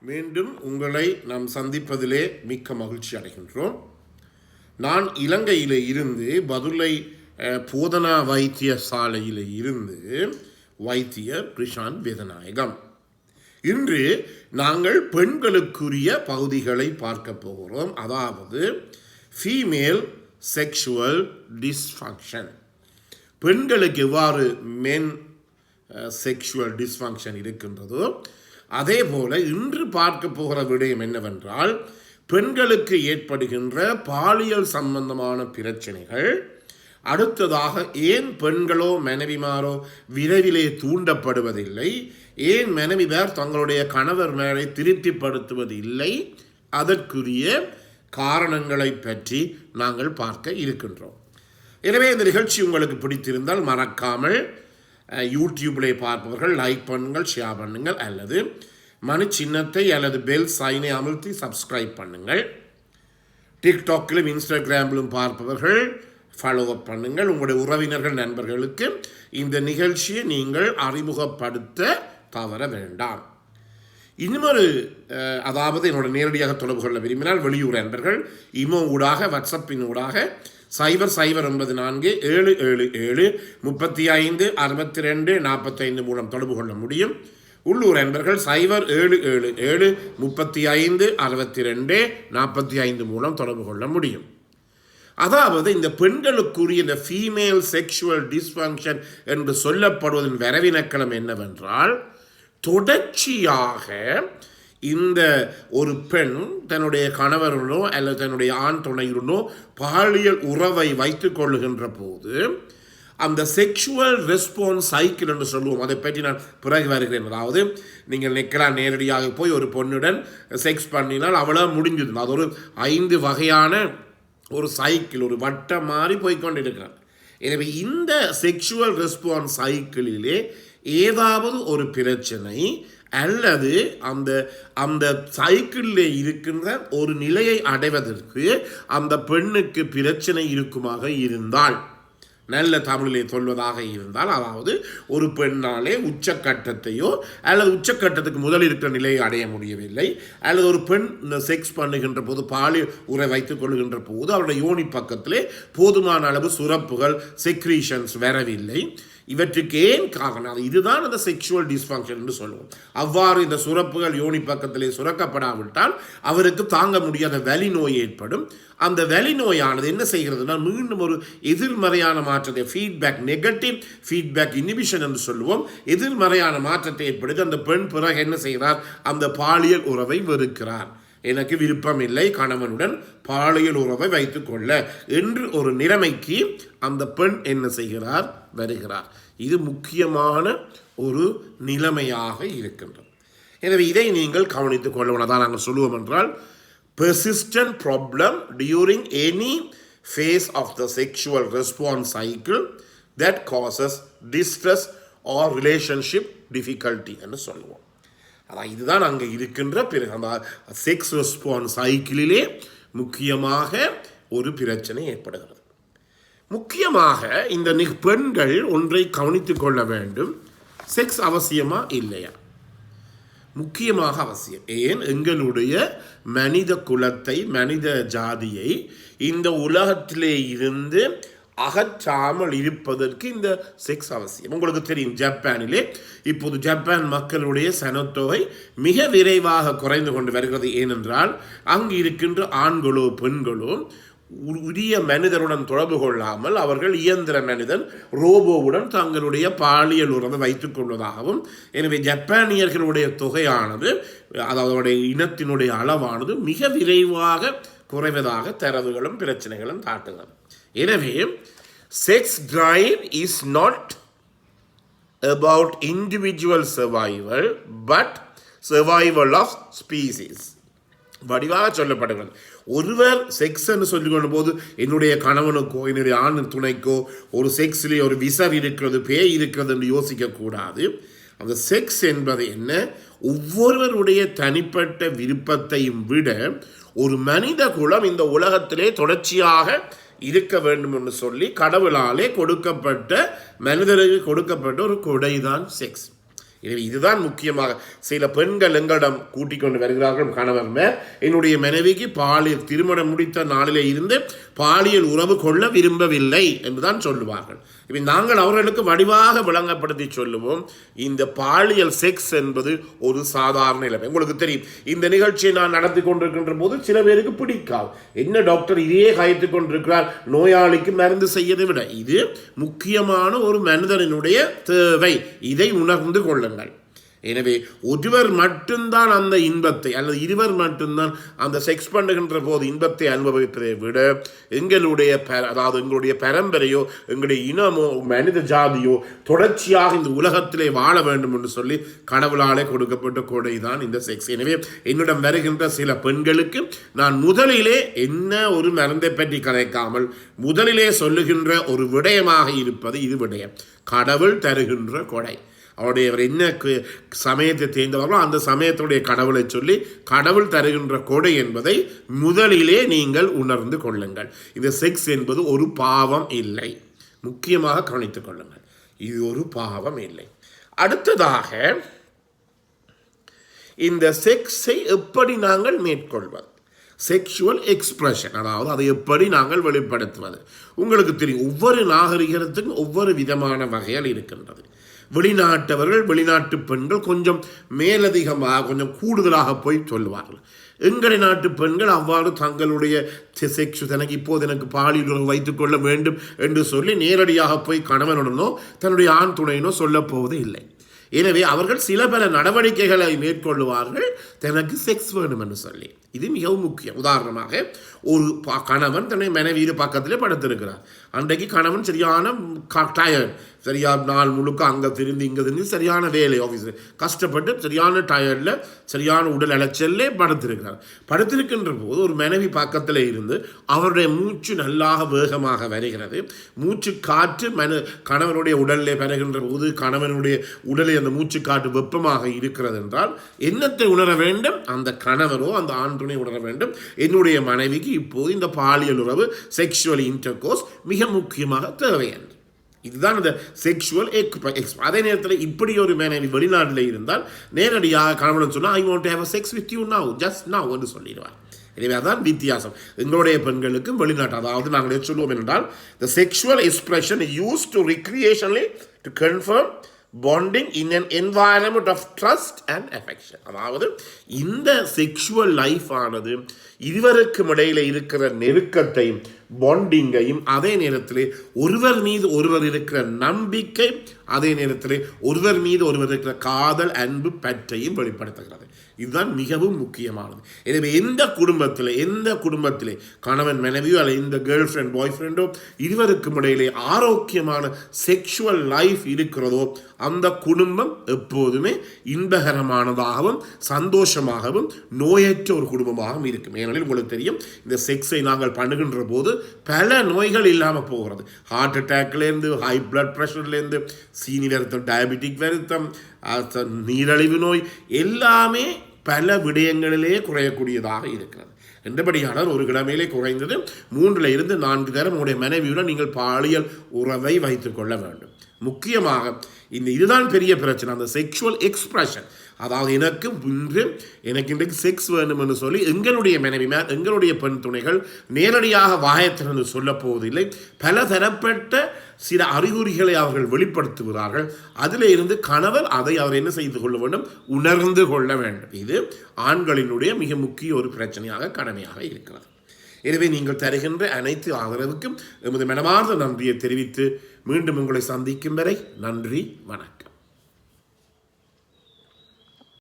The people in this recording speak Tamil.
மீண்டும் உங்களை நாம் சந்திப்பதிலே மிக்க மகிழ்ச்சி அடைகின்றோம். நான் இலங்கையில் இருந்து பதுளை போதனா வைத்தியசாலையில் இருந்து வைத்தியர் கிருஷாந்த் வேதநாயகம். இன்று நாங்கள் பெண்களுக்குரிய பகுதிகளை பார்க்க போகிறோம். அதாவது ஃபீமேல் செக்ஷுவல் டிஸ்ஃபங்க்ஷன், பெண்களுக்கு எவ்வாறு மென் செக்ஷுவல் டிஸ்ஃபங்க்ஷன் இருக்கின்றதோ அதே போல இன்று பார்க்க போகிற விடயம் என்னவென்றால், பெண்களுக்கு ஏற்படுகின்ற பாலியல் சம்பந்தமான பிரச்சனைகள். அடுத்ததாக, ஏன் பெண்களோ மனைவிமாரோ விரைவிலே தூண்டப்படுவதில்லை, ஏன் மனைவிமார் தங்களுடைய கணவர் மேலே திருப்திப்படுத்துவதில்லை, அதற்குரிய காரணங்களை பற்றி நாங்கள் பார்க்க இருக்கின்றோம். எனவே இந்த நிகழ்ச்சி உங்களுக்கு பிடித்திருந்தால் மறக்காமல் யூடியூப்பிலே பார்ப்பவர்கள் லைக் பண்ணுங்கள், ஷேர் பண்ணுங்கள், அல்லது மணி சின்னத்தை அல்லது பெல் சைனை அமுழ்த்தி சப்ஸ்கிரைப் பண்ணுங்கள். டிக்டாக்கிலும் இன்ஸ்டாகிராமிலும் பார்ப்பவர்கள் ஃபாலோ அப் பண்ணுங்கள். உங்களுடைய உறவினர்கள் நண்பர்களுக்கு இந்த நிகழ்ச்சியை நீங்கள் அறிமுகப்படுத்த தவற வேண்டாம். இன்னொரு அதாவது என்னோட நேரடியாக தொடர்பு கொள்ள விரும்பினால் வெளியூர் நண்பர்கள் இமோ ஊடாக, வாட்ஸ்அப்பின் ஊடாக 0094777356245 மூலம் தொடர்பு கொள்ள முடியும். உள்ளூர் நண்பர்கள் 077756245 மூலம் தொடர்பு கொள்ள முடியும். அதாவது இந்த பெண்களுக்குரிய இந்த ஃபீமேல் செக்ஷுவல் டிஸ்ஃபங்க்ஷன் என்று சொல்லப்படுவதன் வரவினக்களம் என்னவென்றால், தொடர்ச்சியாக இந்த ஒரு பெண் தன்னுடைய கணவருடனோ அல்லது தன்னுடைய ஆண் துணையுடனோ பாலியல் உறவை வைத்துக் கொள்ளுகின்ற போது அந்த செக்ஷுவல் ரெஸ்பான்ஸ் சைக்கிள் என்று சொல்லுவோம். அதை பற்றி நான் பிறகு வருகிறேன். அதாவது நீங்கள் நிற்கலாம், நேரடியாக போய் ஒரு பொண்ணுடன் செக்ஸ் பண்ணினால் அவ்வளோ முடிஞ்சது. அது ஒரு 5 வகையான ஒரு சைக்கிள், ஒரு வட்டம் மாறி போய்கொண்டிருக்கிறார். எனவே இந்த செக்ஷுவல் ரெஸ்பான்ஸ் சைக்கிளிலே ஏதாவது ஒரு பிரச்சனை அல்லது அந்த அந்த சைக்கிளில் இருக்கின்ற ஒரு நிலையை அடைவதற்கு அந்த பெண்ணுக்கு பிரச்சனை இருக்குமாக இருந்தால், நல்ல தமிழிலே சொல்வதாக இருந்தால், அதாவது ஒரு பெண்ணாலே உச்சக்கட்டத்தையோ அல்லது உச்சக்கட்டத்துக்கு முதல் இருக்கிற நிலையை அடைய முடியவில்லை, அல்லது ஒரு பெண் செக்ஸ் பண்ணுகின்ற போது பாலியல் உரை வைத்துக் கொள்கின்ற போது அவருடைய யோனி பக்கத்திலே போதுமான அளவு சுரப்புகள் செக்ரீஷன்ஸ் வரவில்லை. இவற்றுக்கு ஏன் காரணம்? இதுதான் அந்த செக்ஷுவல் டிஸ்ஃபங்க்ஷன் என்று சொல்லுவோம். அவ்வாறு இந்த சுரப்புகள் யோனி பக்கத்திலே சுரக்கப்படாவிட்டால் அவருக்கு தாங்க முடியாத வலி நோய் ஏற்படும். அந்த வலி நோயானது என்ன செய்கிறதுனா, மீண்டும் ஒரு எதிர்மறையான மாற்றத்தை, ஃபீட்பேக், நெகட்டிவ் ஃபீட்பேக் இன்ஹிபிஷன் என்று சொல்லுவோம், எதிர்மறையான மாற்றத்தை ஏற்படுத்தி அந்த பெண் பிறகு என்ன செய்கிறார், அந்த பாலியல் உறவை வெறுக்கிறார். எனக்கு விருப்பம் இல்லை கணவனுடன் பாலியல் உறவை வைத்துக் கொள்ள என்று ஒரு நிலைமைக்கு அந்த பெண் என்ன செய்கிறார், வருகிறார். இது முக்கியமான ஒரு நிலைமையாக இருக்கின்றது. எனவே இதை நீங்கள் கவனித்துக் கொள்ளவும். அதான் நாங்கள் சொல்லுவோம் என்றால், persistent problem during any phase of the sexual response cycle that causes distress or relationship difficulty என்று சொல்லுவோம். அதான் இதுதான் அங்கே இருக்கின்ற பிறகு அந்த செக்ஸ் ரெஸ்பான்ஸ் சைக்கிளிலே முக்கியமாக ஒரு பிரச்சனை ஏற்படுகிறது. முக்கியமாக இந்த பெண்கள் ஒன்றை கவனித்துக் கொள்ள வேண்டும். செக்ஸ் அவசியமா இல்லையா? முக்கியமாக அவசியம். ஏன், எங்களுடைய மனித குலத்தை, மனித ஜாதியை இந்த உலகத்திலே இருந்து அகற்றாமல் இருப்பதற்கு இந்த செக்ஸ் அவசியம். உங்களுக்கு தெரியும், ஜப்பானிலே இப்போது ஜப்பான் மக்களுடைய சனத்தொகை மிக விரைவாக குறைந்து கொண்டு வருகிறது. ஏனென்றால் அங்கு இருக்கின்ற ஆண்களோ பெண்களோ உரிய மனிதருடன் தொடர்பு கொள்ளாமல் அவர்கள் இயந்திர மனிதன், ரோபோவுடன் தங்களுடைய பாலியல் உறவை வைத்துக் கொள்வதாகவும், எனவே ஜப்பானியர்களுடைய தொகையானது, அதாவது இனத்தினுடைய அளவானது மிக விரைவாக குறைவதாக தரவுகளும் பிரச்சனைகளும் காட்டுகிறது. எனவே sex drive is not about individual survival but survival of species. வடிவாக சொல்லப்படுகிறது. ஒருவர் செக்ஸ் என்று சொல்லிக்கொள்ளும் போது என்னுடைய கணவனுக்கோ என்னுடைய ஆண் துணைக்கோ ஒரு செக்ஸ்லேயே ஒரு விசர் இருக்கிறது, பேய் இருக்கிறது என்று யோசிக்கக்கூடாது. அந்த செக்ஸ் என்பது என்ன, ஒவ்வொருவருடைய தனிப்பட்ட விருப்பத்தையும் விட ஒரு மனித குலம் இந்த உலகத்திலே தொடர்ச்சியாக இருக்க வேண்டும் என்று சொல்லி கடவுளாலே கொடுக்கப்பட்ட, மனிதருக்கு கொடுக்கப்பட்ட ஒரு கொடைதான் செக்ஸ். எனவே இதுதான் முக்கியமாக சில பெண்கள் எங்களிடம் கூட்டிக் கொண்டு வருகிறார்கள். கணவன் என்னுடைய மனைவிக்கு பாலியல் திருமணம் முடித்த நாளிலே இருந்து பாலியல் உறவு கொள்ள விரும்பவில்லை என்றுதான் சொல்லுவார்கள். இப்போ நாங்கள் அவர்களுக்கு வடிவாக விளங்கப்படுத்தி சொல்லுவோம், இந்த பாலியல் செக்ஸ் என்பது ஒரு சாதாரண நிலைமை. உங்களுக்கு தெரியும், இந்த நிகழ்ச்சியை நான் நடத்தி கொண்டிருக்கின்ற போது சில பேருக்கு பிடிக்காது. என்ன டாக்டர் இதையே காய்த்து கொண்டிருக்கிறார், நோயாளிக்கு மருந்து செய்யதை விட இது முக்கியமான ஒரு மனிதனுடைய தேவை, இதை உணர்ந்து கொள்ளுங்கள். எனவே ஒருவர் மட்டும்தான் அந்த இன்பத்தை அல்லது இருவர் மட்டும்தான் அந்த செக்ஸ் பண்ணுகின்ற போது இன்பத்தை அனுபவிப்பதை விட எங்களுடைய அதாவது எங்களுடைய பரம்பரையோ எங்களுடைய இனமோ மனித ஜாதியோ தொடர்ச்சியாக இந்த உலகத்திலே வாழ வேண்டும் என்று சொல்லி கடவுளாலே கொடுக்கப்பட்ட கொடை தான் இந்த செக்ஸ். எனவே என்னிடம் வருகின்ற சில பெண்களுக்கு நான் முதலிலே என்ன ஒரு மருந்தை பற்றி கலைக்காமல் முதலிலே சொல்லுகின்ற ஒரு விடயமாக இருப்பது இது விடயம், கடவுள் தருகின்ற கொடை. அவருடைய என்ன சமயத்தை தேர்ந்தவர்களோ அந்த சமயத்துடைய கடவுளை சொல்லி கடவுள் தருகின்ற கொடை என்பதை முதலிலே நீங்கள் உணர்ந்து கொள்ளுங்கள். இந்த செக்ஸ் என்பது ஒரு பாவம் இல்லை, முக்கியமாக கவனித்துக் கொள்ளுங்கள், இது ஒரு பாவம் இல்லை. அடுத்ததாக இந்த செக்ஸை எப்படி நாங்கள் மேற்கொள்வது, செக்ஷுவல் எக்ஸ்பிரஷன், அதாவது அதை எப்படி நாங்கள் வெளிப்படுத்துவது. உங்களுக்கு தெரியும், ஒவ்வொரு நாகரிகத்துக்கும் ஒவ்வொரு விதமான வகைகள் இருக்கின்றது. வெளிநாட்டவர்கள் வெளிநாட்டு பெண்கள் கொஞ்சம் மேலதிகமாக கொஞ்சம் கூடுதலாக போய் சொல்லுவார்கள். எங்களுடைய நாட்டு பெண்கள் அவ்வாறு தங்களுடைய செக்ஸ் தனக்கு இப்போது எனக்கு பாலியல் உறவு வைத்துக் கொள்ள வேண்டும் என்று சொல்லி நேரடியாக போய் கணவனுடனோ தன்னுடைய ஆண் துணையினோ சொல்லப் போவது இல்லை. எனவே அவர்கள் சில பல நடவடிக்கைகளை மேற்கொள்ளுவார்கள் தனக்கு செக்ஸ் வேணும் என்று சொல்லி. இது மிகவும் முக்கியம். உதாரணமாக ஒரு கணவன் தன்னை மனைவியில பக்கத்திலே படுத்திருக்கிறார். அன்றைக்கு கணவன் சரியான டயர்ட், சரியான நாள் முழுக்க அங்கே திருந்து இங்கே திருந்து சரியான வேலை ஆஃபீஸில் கஷ்டப்பட்டு சரியான டயர்டில் சரியான உடல் அலைச்சல்லே படுத்திருக்கிறார். படுத்திருக்கின்ற போது ஒரு மனைவி பக்கத்தில் இருந்து அவருடைய மூச்சு நல்லாக வேகமாக வருகிறது. மூச்சு காற்று கணவனுடைய உடலிலே பெறுகின்ற போது கணவனுடைய உடலில் அந்த மூச்சு காற்று வெப்பமாக இருக்கிறது என்றால் என்னத்தை உணர வேண்டும், அந்த கணவரோ அந்த ஆண் துணை உணர வேண்டும், என்னுடைய மனைவிக்கு இப்போது இந்த பாலியல் உறவு செக்ஷுவல் இன்டர்கோர்ஸ் மிக முக்கியமாக தேவை என்று. இதுதான் இந்த செக்ஷுவல் அதே நேரத்தில் இப்படி ஒரு மனைவி வெளிநாட்டில் இருந்தால் நேரடியாக கணவன் சொன்னால் I want to have a sex with you now, just now என்று சொல்லிடுவார். எனவே அதான் வித்தியாசம் எங்களுடைய பெண்களுக்கும் வெளிநாட்டு. அதாவது நாங்கள் சொல்லுவோம் என்றால் the sexual expression is used to recreationally to confirm bonding in an environment of trust and affection. அதாவது இந்த செக்ஷுவல் லைஃப் ஆனது இருவருக்கும் இடையில இருக்கிற நெருக்கத்தையும் பாண்டிங்கையும் அதே நேரத்தில் ஒருவர் மீது ஒருவர் இருக்கிற நம்பிக்கை அதே நேரத்தில் ஒருவர் மீது ஒருவர் இருக்கிற காதல் அன்பு பற்றையும் வெளிப்படுத்துகிறது. இதுதான் மிகவும் முக்கியமானது. எனவே எந்த குடும்பத்திலே கணவன் மனைவியோ அல்லது இந்த கேர்ள் ஃப்ரெண்ட் பாய் ஃப்ரெண்டோ இருவருக்கும் இடையிலே ஆரோக்கியமான செக்ஷுவல் லைஃப் இருக்கிறதோ அந்த குடும்பம் எப்போதுமே இன்பகரமானதாகவும் சந்தோஷமாகவும் நோயற்ற ஒரு குடும்பமாகவும் இருக்கும். ஏனெனில் உங்களுக்கு தெரியும், இந்த செக்ஸை நாங்கள் பண்ணுகின்ற போது பல நோய்கள் இல்லாமல் போகிறது. ஹார்ட் அட்டாக்லேருந்து ஹை பிளட் ப்ரெஷர்லேருந்து சீனி வருத்தம், டயபெட்டிக் வருத்தம், நீரிழிவு நோய் எல்லாமே பல விடயங்களிலே குறையக்கூடியதாக இருக்கிறது. என்றபடியானால் ஒரு கிழமையிலே குறைந்தது 3 to 4 தரம் உங்களுடைய மனைவியுடன் நீங்கள் பாலியல் உறவை வைத்துக் கொள்ள வேண்டும். முக்கியமாக இதுதான் பெரிய பிரச்சனை, அந்த செக்ஷுவல் எக்ஸ்பிரஷன். அதாவது எனக்கு இன்றைக்கு செக்ஸ் வேணும் என்று சொல்லி எங்களுடைய மனைவி எங்களுடைய பெண் துணைகள் நேரடியாக வாயத்திறந்து சொல்ல போவதில்லை. பல தரப்பட்ட சில அறிகுறிகளை அவர்கள் வெளிப்படுத்துகிறார்கள். அதில் இருந்து கணவர் அதை அவர் என்ன செய்து கொள்ள வேண்டும், உணர்ந்து கொள்ள வேண்டும். இது ஆண்களினுடைய மிக முக்கிய ஒரு பிரச்சனையாக கடமையாக இருக்கிறது. எனவே நீங்கள் தருகின்ற அனைத்து ஆதரவுக்கும் எமது மனமார்ந்த நன்றியை தெரிவித்து மீண்டும் உங்களை சந்திக்கும் வரை நன்றி, வணக்கம்.